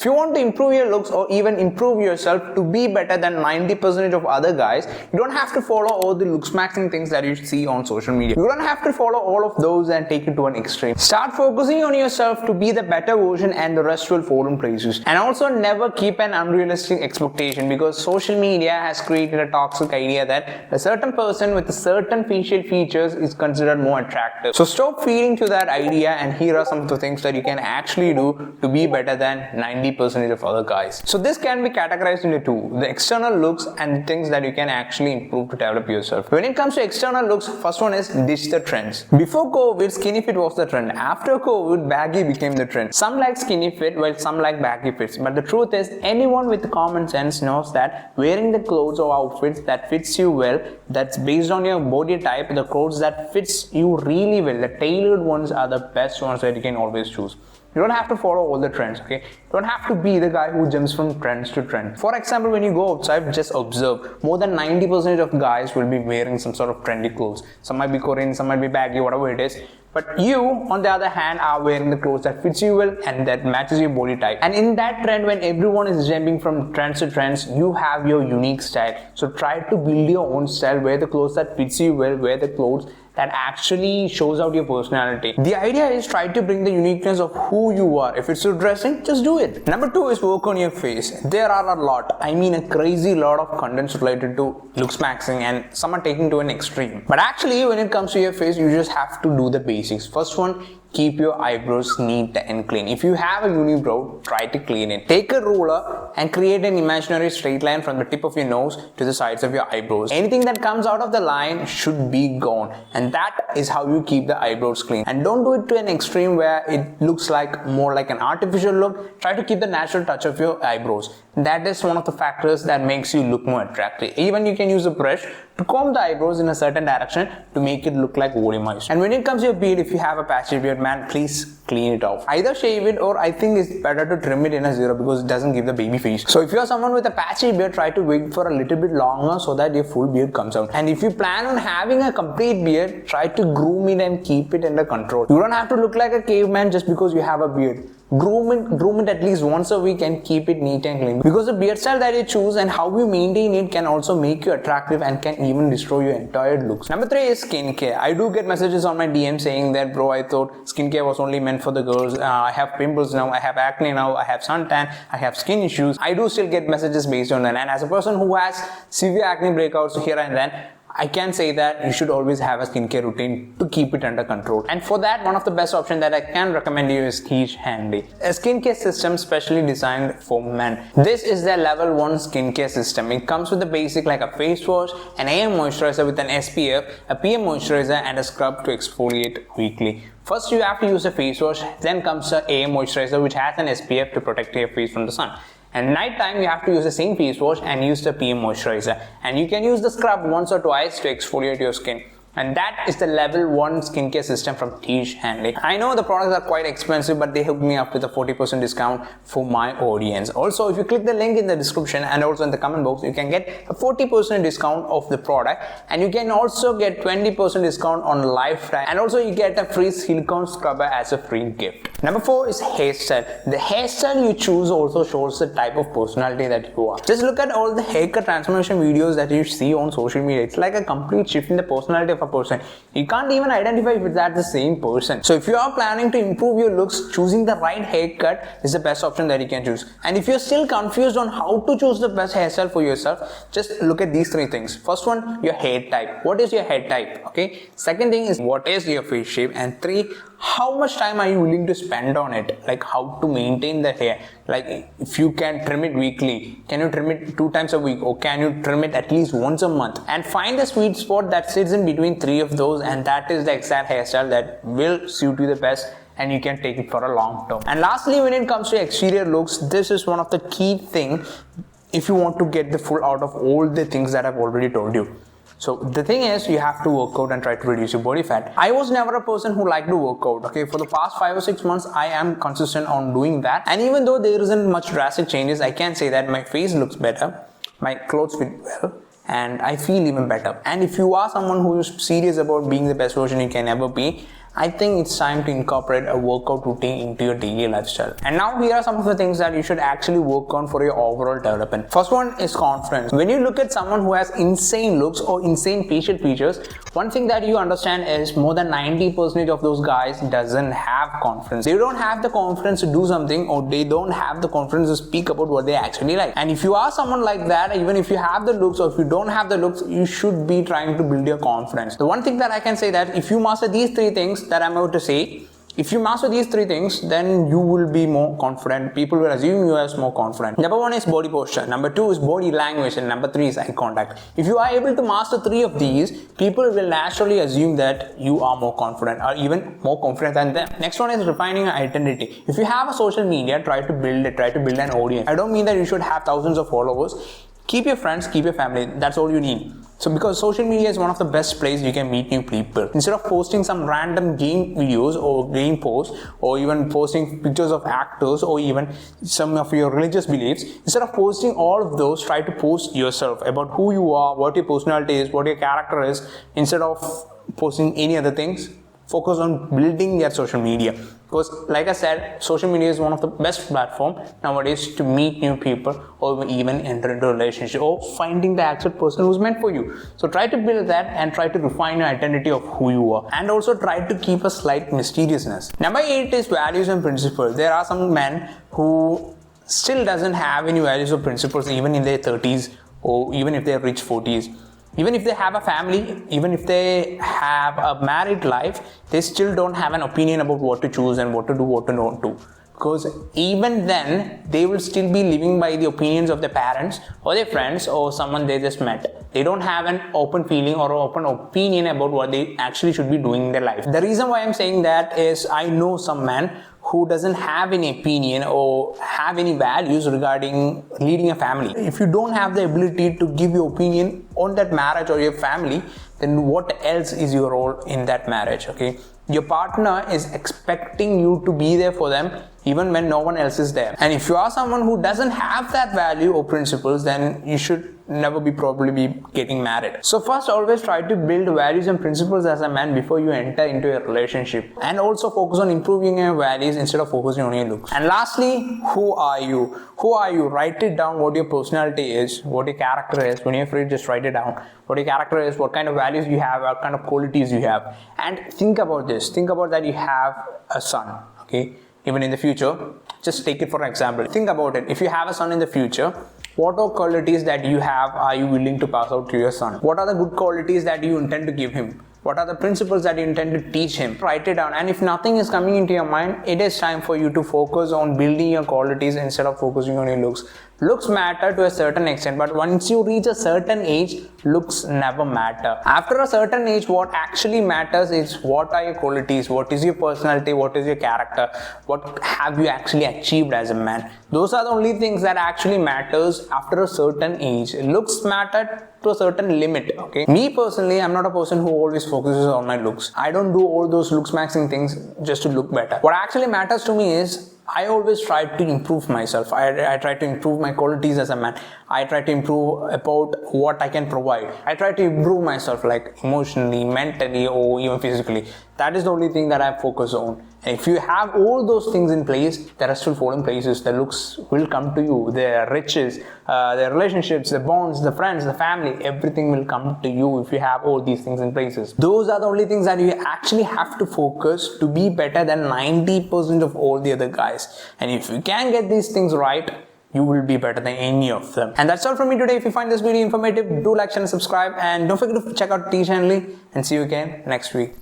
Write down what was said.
If you want to improve your looks or even improve yourself to be better than 90% of other guys, you don't have to follow all the looks maxing things that you see on social media. You don't have to follow all of those and take it to an extreme. Start focusing on yourself to be the better version, and the rest will fall in places. And also never keep an unrealistic expectation, because social media has created a toxic idea that a certain person with a certain facial features is considered more attractive. So stop feeding to that idea, and here are some of the things that you can actually do to be better than 90% of other guys. So this can be categorized into two: the external looks and the things that you can actually improve to develop yourself. When it comes to external looks, first one is ditch the trends. Before COVID, skinny fit was the trend. After COVID, baggy became the trend. Some like skinny fit while some like baggy fits, but the truth is anyone with common sense knows that wearing the clothes or outfits that fits you well, that's based on your body type, the clothes that fits you really well, the tailored ones are the best ones that you can always choose. You don't have to follow all the trends, okay? You don't have to be the guy who jumps from trends to trend. For example, when you go outside, just observe. More than 90% of guys will be wearing some sort of trendy clothes. Some might be Korean, some might be baggy, whatever it is. But you, on the other hand, are wearing the clothes that fits you well and that matches your body type. And in that trend, when everyone is jumping from trends to trends, you have your unique style. So try to build your own style, wear the clothes that fits you well, wear the clothes that actually shows out your personality. The idea is try to bring the uniqueness of who you are. If it's your dressing, just do it. Number two is work on your face. There are a lot, I mean a crazy lot of contents related to looks maxing, and some are taken to an extreme. But actually, when it comes to your face, you just have to do the basics. First one, keep your eyebrows neat and clean. If you have a unibrow, try to clean it. Take a ruler and create an imaginary straight line from the tip of your nose to the sides of your eyebrows. Anything that comes out of the line should be gone, and that is how you keep the eyebrows clean. And don't do it to an extreme where it looks like more like an artificial look. Try to keep the natural touch of your eyebrows. That is one of the factors that makes you look more attractive. Even you can use a brush to comb the eyebrows in a certain direction to make it look like volumized. And when it comes to your beard, if you have a patchy beard, man, please clean it off. Either shave it, or I think it's better to trim it in a zero because it doesn't give the baby face. So if you're someone with a patchy beard, try to wait for a little bit longer so that your full beard comes out. And if you plan on having a complete beard, try to groom it and keep it under control. You don't have to look like a caveman just because you have a beard. Groom it at least once a week and keep it neat and clean, because the beard style that you choose and how you maintain it can also make you attractive and can even destroy your entire looks. Number three is skincare. I do get messages on my DM saying that, bro, I thought skincare was only meant for the girls. I have pimples now, I have acne now, I have suntan, I have skin issues. I do still get messages based on that, and as a person who has severe acne breakouts here and then, I can say that you should always have a skincare routine to keep it under control. And for that, one of the best options that I can recommend you is Quiche Handy, a skincare system specially designed for men. This is their level 1 skincare system. It comes with the basic like a face wash, an AM moisturizer with an SPF, a PM moisturizer, and a scrub to exfoliate weekly. First you have to use a face wash, then comes the AM moisturizer which has an SPF to protect your face from the sun. And night time you have to use the same face wash and use the PM moisturizer, and you can use the scrub once or twice to exfoliate your skin. And that is the level 1 skincare system from Quiche Handy. I know the products are quite expensive, but they hooked me up with a 40% discount for my audience. Also, if you click the link in the description and also in the comment box, you can get a 40% discount of the product, and you can also get 20% discount on lifetime, and also you get a free silicone scrubber as a free gift. Number 4 is hairstyle. The hairstyle you choose also shows the type of personality that you are. Just look at all the haircut transformation videos that you see on social media. It's like a complete shift in the personality of a person. You can't even identify if it's that the same person. So if you are planning to improve your looks, choosing the right haircut is the best option that you can choose. And if you're still confused on how to choose the best hairstyle for yourself, just look at these 3 things. First one, your hair type. What is your hair type? Okay. Second thing is, what is your face shape? And 3, how much time are you willing to spend on it? Like how to maintain the hair. Like if you can trim it weekly, can you trim it 2 times a week, or can you trim it at least once a month? And find the sweet spot that sits in between 3 of those, and that is the exact hairstyle that will suit you the best, and you can take it for a long term. And lastly, when it comes to exterior looks, this is one of the key things if you want to get the full out of all the things that I've already told you. So the thing is, you have to work out and try to reduce your body fat. I was never a person who liked to work out. Okay, for the past 5 or 6 months, I am consistent on doing that. And even though there isn't much drastic changes, I can say that my face looks better, my clothes fit well, and I feel even better. And if you are someone who is serious about being the best version you can ever be, I think it's time to incorporate a workout routine into your daily lifestyle. And now here are some of the things that you should actually work on for your overall development. First one is confidence. When you look at someone who has insane looks or insane facial features, one thing that you understand is more than 90% of those guys doesn't have confidence. They don't have the confidence to do something, or they don't have the confidence to speak about what they actually like. And if you are someone like that, even if you have the looks or if you don't have the looks, you should be trying to build your confidence. The one thing that I can say that if you master these three things that I'm about to say, if you master these three things, then you will be more confident. People will assume you as more confident. Number one is body posture. Number two is body language. And number three is eye contact. If you are able to master three of these, people will naturally assume that you are more confident or even more confident than them. Next one is refining your identity. If you have a social media, try to build it. Try to build an audience. I don't mean that you should have thousands of followers. Keep your friends, keep your family. That's all you need. So because social media is one of the best places you can meet new people. Instead of posting some random game videos or game posts, or even posting pictures of actors, or even some of your religious beliefs, instead of posting all of those, try to post yourself about who you are, what your personality is, what your character is. Instead of posting any other things, focus on building your social media. Because like I said, social media is one of the best platforms nowadays to meet new people or even enter into a relationship or finding the actual person who's meant for you. So try to build that and try to refine your identity of who you are, and also try to keep a slight mysteriousness. Number 8 is values and principles. There are some men who still doesn't have any values or principles even in their 30s or even if they reach 40s. Even if they have a family, even if they have a married life, they still don't have an opinion about what to choose and what to do, what to not do. Because even then, they will still be living by the opinions of their parents or their friends or someone they just met. They don't have an open feeling or open opinion about what they actually should be doing in their life. The reason why I'm saying that is I know some man who doesn't have any opinion or have any values regarding leading a family. If you don't have the ability to give your opinion on that marriage or your family, then what else is your role in that marriage, okay? Your partner is expecting you to be there for them even when no one else is there. And if you are someone who doesn't have that value or principles, then you should never probably be getting married. So first, always try to build values and principles as a man before you enter into a relationship, and also focus on improving your values instead of focusing on your looks. And lastly, who are you? Who are you? Write it down what your personality is, what your character is. When you're free, just write it down. What your character is, what kind of values you have, what kind of qualities you have. And think about this. Think about that you have a son, okay? Even in the future, just take it for example. Think about it. If you have a son in the future, what are qualities that you have are you willing to pass out to your son? What are the good qualities that you intend to give him? What are the principles that you intend to teach him? Write it down. And if nothing is coming into your mind, it is time for you to focus on building your qualities instead of focusing on your looks. Looks matter to a certain extent, but once you reach a certain age, looks never matter. After a certain age, what actually matters is what are your qualities, what is your personality, what is your character, what have you actually achieved as a man. Those are the only things that actually matters after a certain age. Looks matter to a certain limit, okay? Me personally, I'm not a person who always focuses on my looks. I don't do all those looks maxing things just to look better. What actually matters to me is I always try to improve myself. I try to improve my qualities as a man. I try to improve about what I can provide. I try to improve myself like emotionally, mentally, or even physically. That is the only thing that I focus on. And if you have all those things in place, the rest will fall in places. The looks will come to you. The riches, the relationships, the bonds, the friends, the family, everything will come to you if you have all these things in places. Those are the only things that you actually have to focus to be better than 90% of all the other guys. And if you can get these things right, you will be better than any of them. And that's all from me today. If you find this video informative, do like, share, and subscribe. And don't forget to check out T channel. And see you again next week.